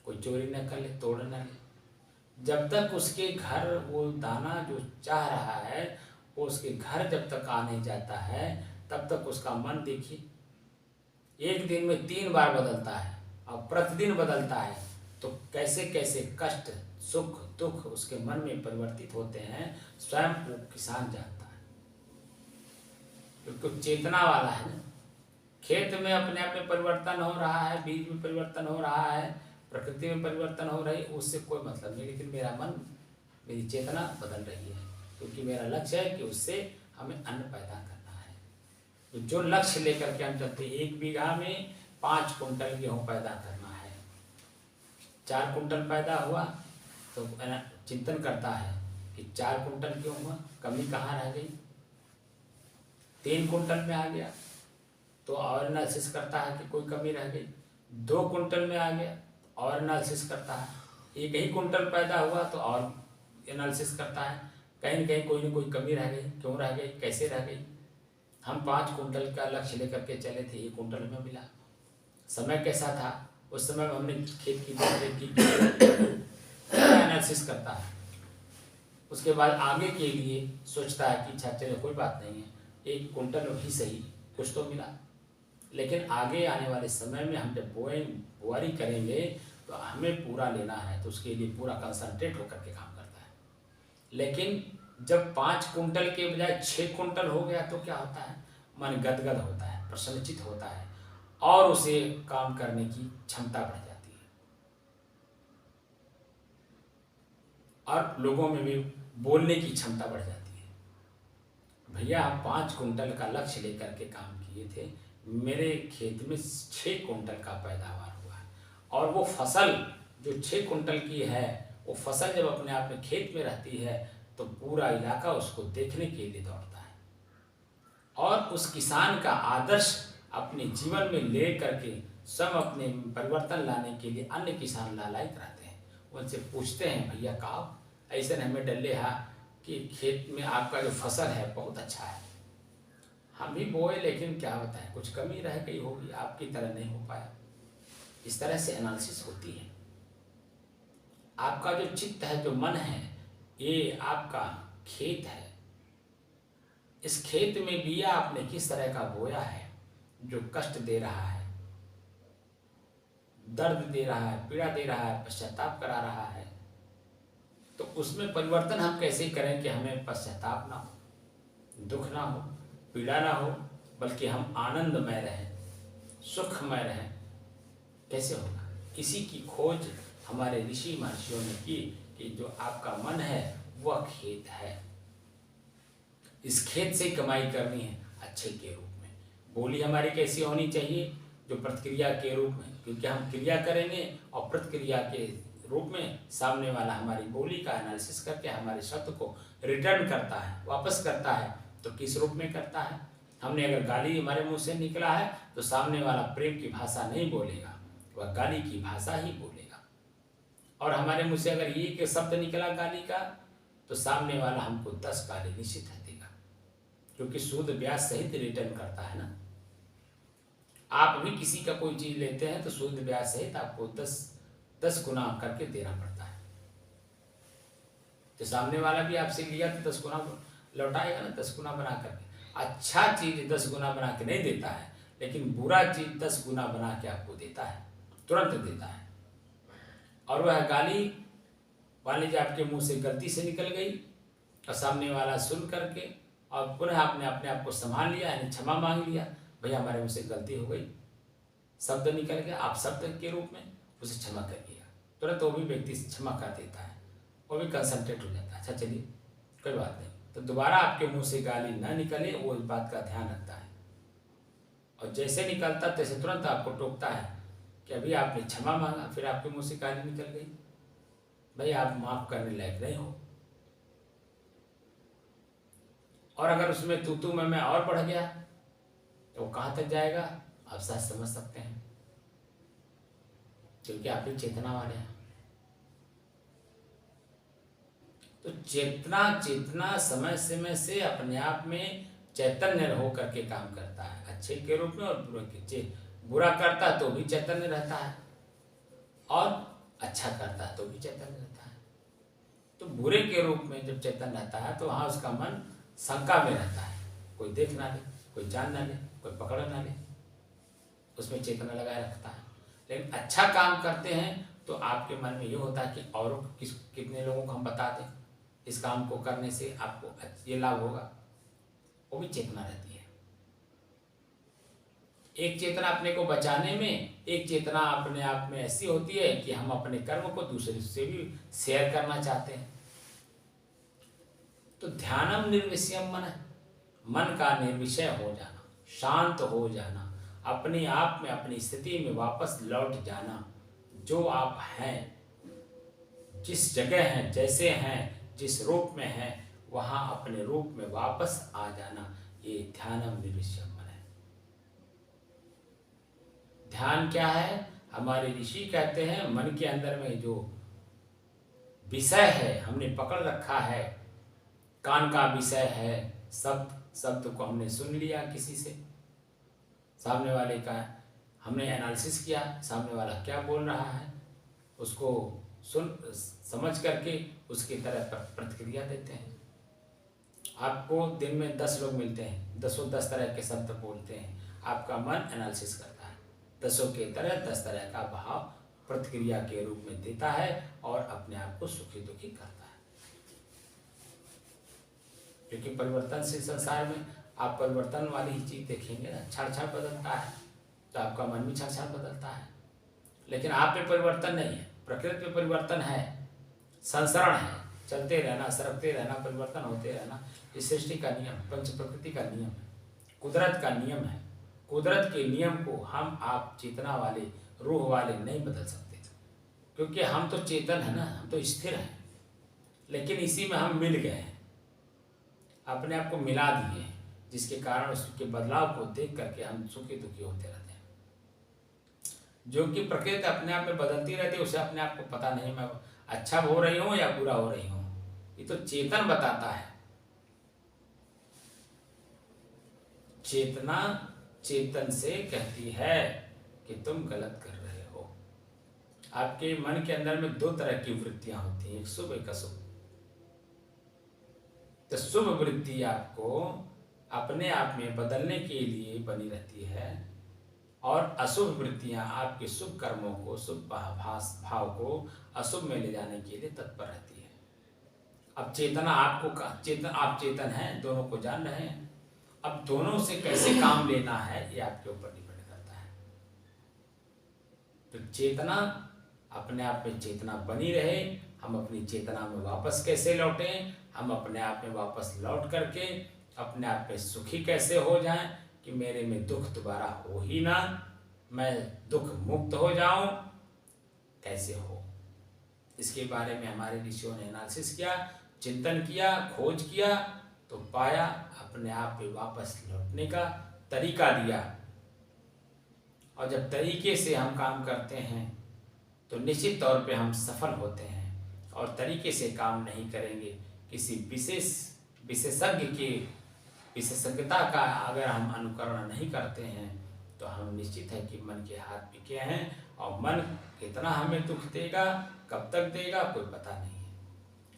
कोई चोरी न कर ले, तोड़ न ले। जब तक उसके घर वो दाना जो चाह रहा है वो उसके घर जब तक आ नहीं जाता है, तब तक उसका मन देखिए एक दिन में 3 बार बदलता है और प्रतिदिन बदलता है। तो कैसे कैसे कष्ट, सुख, दुख उसके मन में परिवर्तित होते हैं, स्वयं वो किसान जानता है, क्योंकि चेतना वाला है ना। खेत में अपने आप में परिवर्तन हो रहा है, बीज में परिवर्तन हो रहा है, प्रकृति में परिवर्तन हो रही है, उससे कोई मतलब नहीं। लेकिन मेरा मन, मेरी चेतना बदल रही है, क्योंकि मेरा लक्ष्य है कि उससे हमें अन्न पैदा करना है। तो जो लक्ष्य लेकर के हम चलते, 1 बीघा में 5 कुंटल गेहूँ पैदा करना है, 4 कुंटल पैदा हुआ तो चिंतन करता है कि 4 कुंटल क्यों हुआ, कमी कहाँ रह गई। 3 कुंटल में आ गया तो और एनालिसिस करता है कि कोई कमी रह गई। 2 कुंटल में आ गया और एनालिसिस करता है। 1 ही कुंटल पैदा हुआ तो और एनालिसिस करता है, कहीं न कहीं कोई न कोई कमी रह गई, क्यों रह गई, कैसे रह गई। हम 5 कुंटल का लक्ष्य लेकर के चले थे, 1 कुंटल में मिला। समय कैसा था, उस समय में हमने खेत की देखरेख की, एनालिसिस करता है। उसके बाद आगे के लिए सोचता है कि अच्छा चलो कोई बात नहीं है, 1 कुंटल ही सही, कुछ तो मिला। लेकिन आगे आने वाले समय में हम जब बुआई करेंगे तो हमें पूरा लेना है, तो उसके लिए पूरा कंसंट्रेट होकर के काम करता है। लेकिन जब 5 कुंटल के बजाय 6 कुंटल हो गया तो क्या होता है, मन गदगद होता है, प्रसन्नचित होता है और उसे काम करने की क्षमता बढ़ जाती है और लोगों में भी बोलने की क्षमता बढ़ जाती है। भैया हम 5 कुंटल का लक्ष्य लेकर के काम किए थे, मेरे खेत में 6 कुंटल का पैदावार हुआ है और वो फसल जो 6 कुंटल की है, वो फसल जब अपने आप में खेत में रहती है तो पूरा इलाका उसको देखने के लिए दौड़ता है और उस किसान का आदर्श अपने जीवन में ले करके सब अपने परिवर्तन लाने के लिए अन्य किसान लालायित रहते हैं। उनसे पूछते हैं भैया कहा ऐसे हमें डले है कि खेत में आपका जो फसल है बहुत अच्छा है, हम भी बोए लेकिन क्या बताएं कुछ कमी रह गई होगी, आपकी तरह नहीं हो पाया। इस तरह से एनालिसिस होती है। आपका जो चित्त है, जो मन है, ये आपका खेत है। इस खेत में बिया आपने किस तरह का बोया है, जो कष्ट दे रहा है, दर्द दे रहा है, पीड़ा दे रहा है, पश्चाताप करा रहा है, तो उसमें परिवर्तन हम कैसे करें कि हमें पश्चाताप ना हो, दुख ना हो, पीड़ा ना हो, बल्कि हम आनंदमय रहें, सुखमय रहें। कैसे होगा? इसी की खोज हमारे ऋषि महर्षियों ने की कि जो आपका मन है वह खेत है। इस खेत से कमाई करनी है अच्छे के रूप में। बोली हमारी कैसी होनी चाहिए? जो प्रतिक्रिया के रूप में, क्योंकि हम क्रिया करेंगे और प्रतिक्रिया के रूप में सामने वाला हमारी बोली का एनालिसिस करके हमारे शब्द को रिटर्न करता है, वापस करता है। तो किस रूप में करता है? हमने अगर गाली हमारे मुंह से निकला है तो सामने वाला प्रेम की भाषा नहीं बोलेगा, वह गाली की भाषा ही बोलेगा। और हमारे मुंह से अगर ये के शब्द निकला गाली का तो सामने वाला हमको 10 गाली निश्चित है देगा, क्योंकि सूद ब्याज सहित रिटर्न करता है ना। आप भी किसी का कोई चीज लेते हैं तो सूद ब्याज सहित आपको 10 गुना करके देना पड़ता है। तो सामने वाला भी आपसे लिया तो 10 गुना लौटाएगा ना, 10 गुना बना करके। अच्छा चीज 10 गुना बना के नहीं देता है, लेकिन बुरा चीज 10 गुना बना के आपको देता है, तुरंत देता है। और वह गाली वाली जो आपके मुंह से गलती से निकल गई और सामने वाला सुन करके और पुनः आपने अपने आप को संभाल लिया, यानी क्षमा मांग लिया, भैया हमारे मुंह से गलती हो गई, शब्द निकल गया, आप शब्द के रूप में उसे क्षमा कर दिया, तुरंत वो भी व्यक्ति क्षमा कर देता है, वो भी कंसंट्रेट हो जाता है। अच्छा चलिए कोई बात नहीं, तो दोबारा आपके मुंह से गाली ना निकले वो इस बात का ध्यान रखता है। और जैसे निकलता तैसे तुरंत आपको टोकता है कि अभी आपने क्षमा मांगा, फिर आपके मुंह से गाली निकल गई, भाई आप माफ करने लायक नहीं हो। और अगर उसमें तू मैं और बढ़ गया तो कहाँ तक जाएगा आप सहज समझ सकते हैं, क्योंकि आप भी चेतना वाले हैं। तो चेतना समय समय से अपने आप में चैतन्य हो करके काम करता है, अच्छे के रूप में और बुरे के। बुरा करता है तो भी चैतन्य रहता है और अच्छा करता है तो भी चैतन्य रहता है। तो बुरे के रूप में जब चैतन्य रहता है तो वहाँ उसका मन शंका में रहता है, कोई देख ना ले, कोई जान ना ले, कोई पकड़ ना ले, उसमें चेतना लगाए रखता है। लेकिन अच्छा काम करते हैं तो आपके मन में ये होता है कि और कितने लोगों को हम बता दें इस काम को करने से आपको ये लाभ होगा, वो भी चेतना रहती है। एक चेतना अपने को बचाने में, एक चेतना अपने आप में ऐसी होती है कि हम अपने कर्म को दूसरे से भी शेयर करना चाहते हैं। तो ध्यानम निर्विषयम मन का निर्विषय हो जाना, शांत हो जाना, अपने आप में अपनी स्थिति में वापस लौट जाना, जो आप हैं, जिस जगह हैं, जैसे हैं, जिस रूप में हैं, वहां अपने रूप में वापस आ जाना, ये ध्यानम निर्विषयम मन है। ध्यान क्या है? हमारे ऋषि कहते हैं मन के अंदर में जो विषय है हमने पकड़ रखा है, कान का विषय है शब्द को हमने सुन लिया, किसी से सामने वाले का हमने एनालिसिस किया, सामने वाला क्या बोल रहा है, उसको सुन समझ करके उसकी तरह प्रतिक्रिया देते हैं। आपको दिन में 10 लोग मिलते हैं, 10 तरह के शब्द बोलते हैं, आपका मन एनालिसिस करता है। 10 के तरह 10 तरह का भाव प्रतिक्रिया के रूप में देता है और अपने आप को सुखी दुखी करता है। क्योंकि परिवर्तनशील संसार में आप परिवर्तन वाली ही चीज देखेंगे ना, क्षण बदलता है, तो आपका मन भी क्षण बदलता है। लेकिन आप में परिवर्तन नहीं है, प्रकृति में परिवर्तन है, संसरण है, चलते रहना, सरकते रहना, परिवर्तन होते रहना। इस सृष्टि का नियम, पंच प्रकृति का नियम है, कुदरत का नियम है। कुदरत के नियम को हम आप चेतना वाले, रूह वाले नहीं बदल सकते, क्योंकि हम तो चेतन है ना, हम तो स्थिर हैं। लेकिन इसी में हम मिल गए हैं, अपने आप को मिला दिए हैं, जिसके कारण उसके बदलाव को देख करके हम सुखी दुखी होते रहते हैं। जो कि प्रकृति अपने आप में बदलती रहती है, उसे अपने आप को पता नहीं मैं अच्छा हो रही हूँ या बुरा हो रही हूँ, ये तो चेतन बताता है। चेतना चेतन से कहती है कि तुम गलत कर रहे हो। आपके मन के अंदर में 2 तरह की वृत्तियां होती हैं, एक शुभ एक अशुभ। तो शुभ वृत्ति आपको अपने आप में बदलने के लिए बनी रहती है और अशुभ वृत्तियां आपके शुभ कर्मों को, शुभ भाव को अशुभ में ले जाने के लिए तत्पर रहती है। अब चेतना आप चेतन हैं, दोनों को जान रहे हैं। अब दोनों से कैसे काम लेना है ये आपके ऊपर डिपेंड करता है। तो चेतना अपने आप में चेतना बनी रहे, हम अपनी चेतना में वापस कैसे लौटें, हम अपने आप में वापस लौट करके अपने आप में सुखी कैसे हो जाएं कि मेरे में दुख दोबारा हो ही ना, मैं दुख मुक्त हो जाऊं, कैसे हो। इसके बारे में हमारे ऋषियों ने एनालिसिस किया, चिंतन किया, खोज किया, तो पाया अपने आप पे वापस लौटने का तरीका दिया। और जब तरीके से हम काम करते हैं तो निश्चित तौर पे हम सफल होते हैं। और तरीके से काम नहीं करेंगे, किसी विशेषज्ञ की विशेषज्ञता का अगर हम अनुकरण नहीं करते हैं तो हम निश्चित है कि मन के हाथ बिके हैं। और मन कितना हमें दुख देगा, कब तक देगा, कोई पता नहीं है।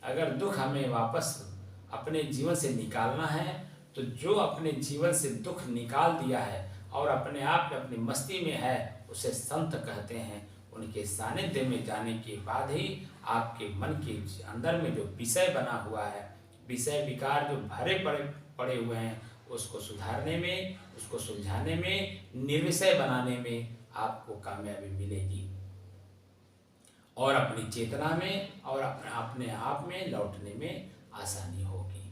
अगर दुख हमें वापस अपने जीवन से निकालना है तो जो अपने जीवन से दुख निकाल दिया है और अपने आप में अपनी मस्ती में है, उसे संत कहते हैं। उनके सानिध्य में जाने के बाद ही आपके मन के अंदर में जो विषय बना हुआ है, विषय विकार जो भरे पड़े हुए हैं, उसको सुधारने में, उसको सुलझाने में, निर्विषय बनाने में आपको कामयाबी मिलेगी। और अपनी चेतना में और अपने आप में लौटने में आसानी होगी।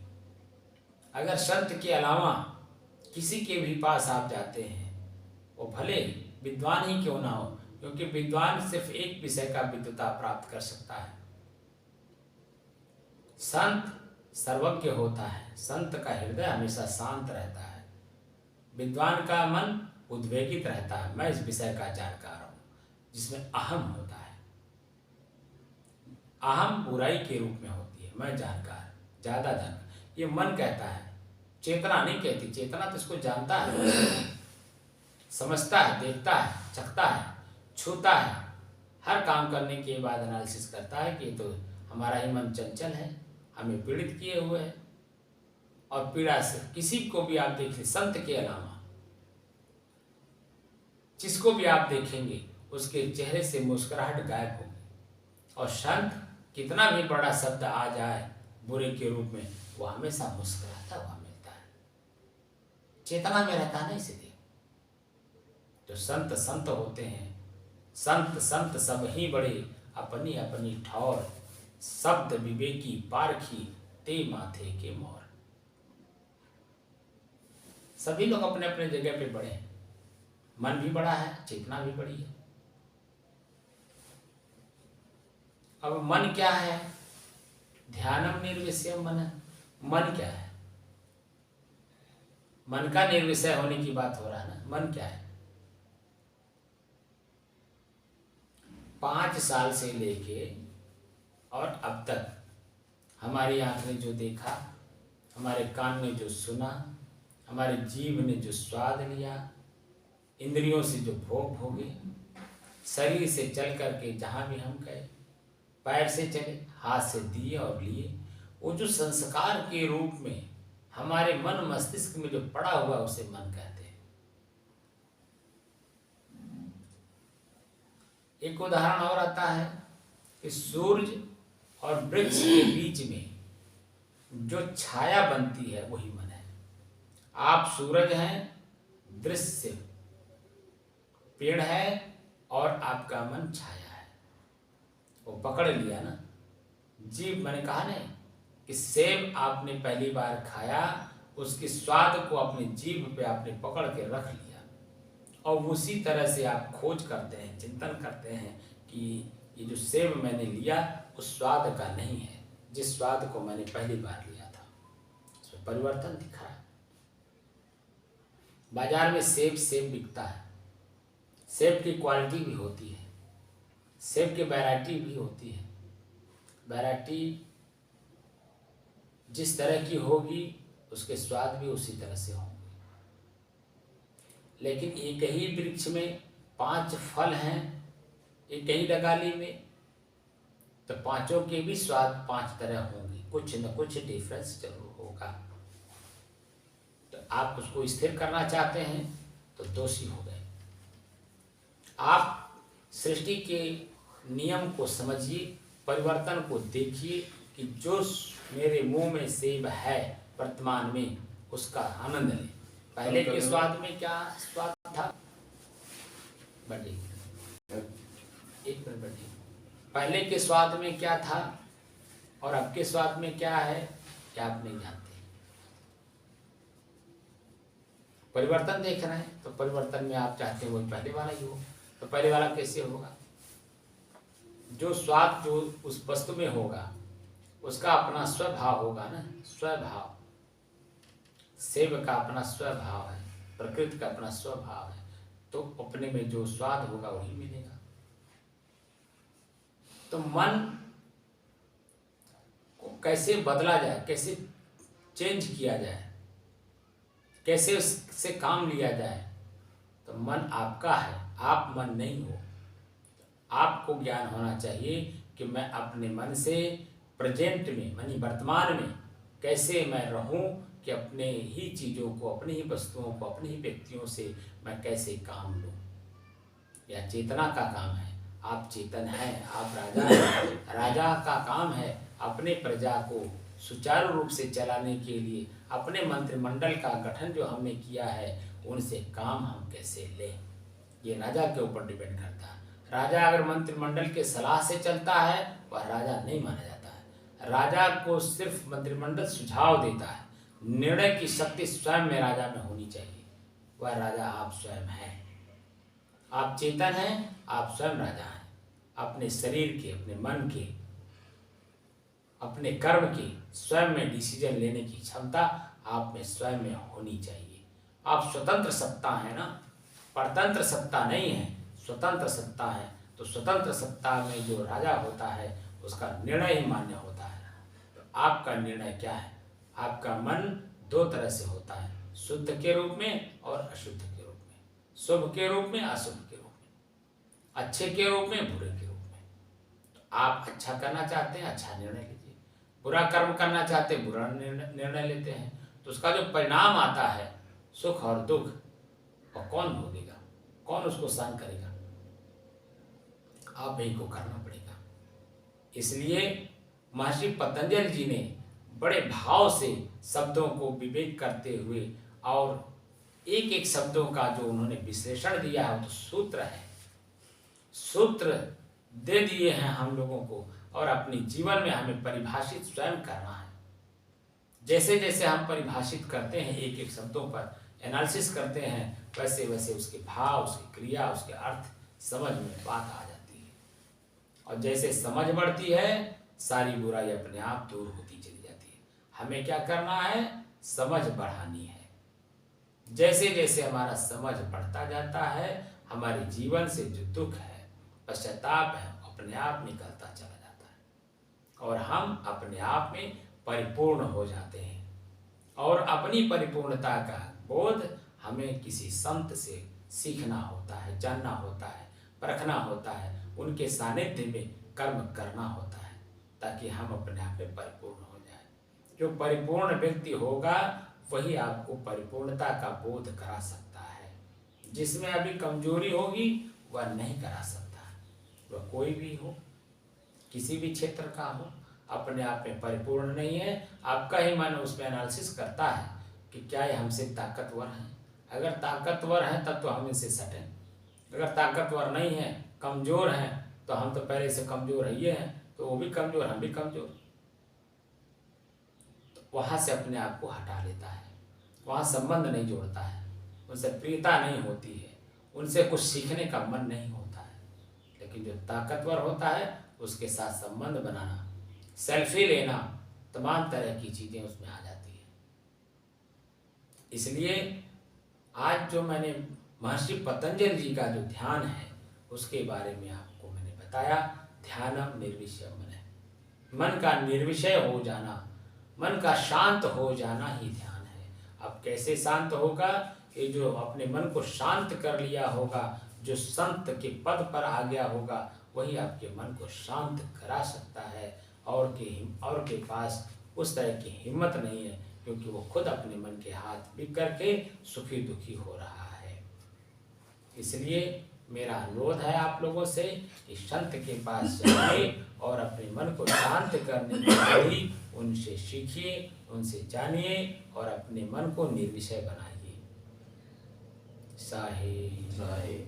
अगर संत के अलावा किसी के भी पास आप जाते हैं, वो भले विद्वान ही क्यों ना हो, क्योंकि विद्वान सिर्फ एक विषय का विद्वता प्राप्त कर सकता है। संत सर्वज्ञ होता है, संत का हृदय हमेशा शांत रहता है, विद्वान का मन उद्वेगित रहता है, मैं इस विषय का जानकार हूँ, जिसमें अहम होता है। अहम बुराई के रूप में होती है, मैं जानकार, ज्यादा जानकार, ये मन कहता है, चेतना नहीं कहती। चेतना तो इसको जानता है, समझता है, देखता है, चखता है, छूता है, हर काम करने के बाद एनालिसिस करता है कि तो हमारा ही मन चंचल है, हमें पीड़ित किए हुए है। और पीड़ा से किसी को भी आप देखें, संत के अलावा जिसको भी आप देखेंगे उसके चेहरे से मुस्कुराहट गायब होगी। और संत कितना भी बड़ा शब्द आ जाए बुरे के रूप में, वो हमेशा मुस्कुराता हुआ मिलता है, चेतना में रहता नहीं। इसलिए जो संत संत होते हैं, संत संत सब ही बड़े, अपनी अपनी ठौर, शब्द विवेकी पारखी, ते माथे के मोर। सभी लोग अपने अपने जगह पे बड़े हैं, मन भी बड़ा है, चेतना भी बड़ी है। अब मन क्या है? ध्यानम निर्विषयम मन। मन क्या है? मन का निर्विषय होने की बात हो रहा है ना। मन क्या है? 5 साल से लेके और अब तक हमारी आँख ने जो देखा, हमारे कान ने जो सुना, हमारे जीभ ने जो स्वाद लिया, इंद्रियों से जो भोग भोगे, शरीर से चल करके जहाँ भी हम गए, पैर से चले, हाथ से दिए और लिए, वो जो संस्कार के रूप में हमारे मन मस्तिष्क में जो पड़ा हुआ उसे मन कहते हैं। एक उदाहरण और आता है कि सूर्य और वृक्ष के बीच में जो छाया बनती है वही मन है। आप सूरज हैं, दृश्य पेड़ है और आपका मन छाया है। वो पकड़ लिया ना। जीभ, मैंने कहा नहीं कि सेब आपने पहली बार खाया, उसके स्वाद को अपनी जीभ पे आपने पकड़ के रख लिया, और उसी तरह से आप खोज करते हैं, चिंतन करते हैं कि ये जो सेब मैंने लिया उस स्वाद का नहीं है जिस स्वाद को मैंने पहली बार लिया था। उसमें परिवर्तन दिखा है। बाजार में सेब बिकता है। सेब की क्वालिटी भी होती है, सेब की वैरायटी भी होती है। वैरायटी जिस तरह की होगी उसके स्वाद भी उसी तरह से होंगे। लेकिन एक ही वृक्ष में 5 फल हैं, एक ही डगाली में, तो पांचों के भी स्वाद 5 तरह होंगे, कुछ न कुछ डिफरेंस जरूर होगा। तो आप उसको स्थिर करना चाहते हैं तो दोषी हो गए। आप सृष्टि के नियम को समझिए, परिवर्तन को देखिए कि जो मेरे मुंह में सेब है वर्तमान में उसका आनंद लें। पहले के स्वाद में क्या स्वाद था? बढ़िए, एक मिनट बढ़िए। पहले के स्वाद में क्या था और अब के स्वाद में क्या है, क्या आप नहीं जानते। परिवर्तन देख रहे हैं तो परिवर्तन में आप चाहते हैं वही पहले वाला ही हो, तो पहले वाला कैसे होगा? जो स्वाद जो उस वस्तु में होगा उसका अपना स्वभाव होगा ना। स्वभाव, सेब का अपना स्वभाव है, प्रकृति का अपना स्वभाव है, तो अपने में जो स्वाद होगा वही मिलेगा। तो मन को कैसे बदला जाए, कैसे चेंज किया जाए, कैसे उससे काम लिया जाए? तो मन आपका है, आप मन नहीं हो। आपको ज्ञान होना चाहिए कि मैं अपने मन से प्रेजेंट में, मानी वर्तमान में कैसे मैं रहूं, कि अपने ही चीज़ों को, अपनी ही वस्तुओं को, अपने ही व्यक्तियों से मैं कैसे काम लूं। यह चेतना का काम है। आप चेतन हैं, आप राजा हैं। राजा का काम है अपने प्रजा को सुचारू रूप से चलाने के लिए अपने मंत्रिमंडल का गठन जो हमने किया है उनसे काम हम कैसे लें, ये राजा के ऊपर डिपेंड करता है। राजा अगर मंत्रिमंडल के सलाह से चलता है वह राजा नहीं माना जाता है। राजा को सिर्फ मंत्रिमंडल सुझाव देता है, निर्णय की शक्ति स्वयं में राजा में होनी चाहिए। वह राजा आप स्वयं हैं। आप चेतन हैं, आप स्वयं राजा हैं। अपने शरीर के, अपने मन के, अपने कर्म की स्वयं में डिसीजन लेने की क्षमता आप में स्वयं में होनी चाहिए। आप स्वतंत्र सत्ता है ना, परतंत्र सत्ता नहीं है, स्वतंत्र सत्ता है। तो स्वतंत्र सत्ता में जो राजा होता है उसका निर्णय ही मान्य होता है। तो आपका निर्णय क्या है? आपका मन 2 तरह से होता है, शुद्ध के रूप में और अशुद्ध के रूप में, शुभ के रूप में, अशुभ के रूप में, अच्छे के रूप में, बुरे के रूप में। तो आप अच्छा करना चाहते हैं, अच्छा निर्णय लीजिए। बुरा कर्म करना चाहते हैं, बुरा निर्णय लेते हैं। तो उसका जो परिणाम आता है, सुख और दुख, और कौन भोगेगा, कौन उसको सहन करेगा? आप ही को करना पड़ेगा। इसलिए महर्षि पतंजलि जी ने बड़े भाव से शब्दों को विवेक करते हुए और एक एक शब्दों का जो उन्होंने विश्लेषण दिया है वो तो सूत्र है, सूत्र दे दिए हैं हम लोगों को, और अपने जीवन में हमें परिभाषित स्वयं करना है। जैसे जैसे हम परिभाषित करते हैं, एक एक शब्दों पर एनालिसिस करते हैं, वैसे वैसे उसके भाव, उसकी क्रिया, उसके अर्थ समझ में बात आ जाती है। और जैसे समझ बढ़ती है सारी बुराई अपने आप दूर होती चली जाती है। हमें क्या करना है? समझ बढ़ानी है। जैसे जैसे हमारा समझ बढ़ता जाता है हमारे जीवन से जो दुख है, पश्चाताप है, अपने आप निकलता चला जाता है और हम अपने आप में परिपूर्ण हो जाते हैं। और अपनी परिपूर्णता का बोध हमें किसी संत से सीखना होता है, जानना होता है, परखना होता है, उनके सानिध्य में कर्म करना होता है, ताकि हम अपने आप में परिपूर्ण हो जाए। जो परिपूर्ण व्यक्ति होगा वही आपको परिपूर्णता का बोध करा सकता है। जिसमें अभी कमजोरी होगी वह नहीं करा सकता। वह कोई भी हो, किसी भी क्षेत्र का हो, अपने आप में परिपूर्ण नहीं है। आपका ही मन उसमें एनालिसिस करता है कि क्या ये हमसे ताकतवर हैं। अगर ताकतवर हैं तब तो हम इनसे सटें, अगर ताकतवर नहीं है, कमज़ोर हैं, तो हम तो पहले से कमज़ोर है, ये हैं तो वो भी कमज़ोर, हम भी कमज़ोर। तो वहाँ से अपने आप को हटा लेता है, वहाँ संबंध नहीं जोड़ता है, उनसे प्रियता नहीं होती है, उनसे कुछ सीखने का मन नहीं होता है। लेकिन जो ताकतवर होता है उसके साथ संबंध बनाना, सेल्फी लेना, तमाम तरह की चीज़ें उसमें आ जाती है। इसलिए आज जो मैंने महर्षि पतंजलि जी का जो ध्यान है उसके बारे में आपको मैंने बताया। ध्यानम निर्विषयम मन, मन का निर्विषय हो जाना, मन का शांत हो जाना ही ध्यान है। अब कैसे शांत होगा? ये जो अपने मन को शांत कर लिया होगा, जो संत के पद पर आ गया होगा, वही आपके मन को शांत करा सकता है। और के पास उस तरह की हिम्मत नहीं है, क्योंकि वो खुद अपने मन के हाथ बिक करके सुखी दुखी हो रहा है। इसलिए मेरा अनुरोध है आप लोगों से कि संत के पास जाइए और अपने मन को शांत करने की विधि उनसे सीखिए, उनसे जानिए और अपने मन को निर्विषय बनाइए। साहे साहे।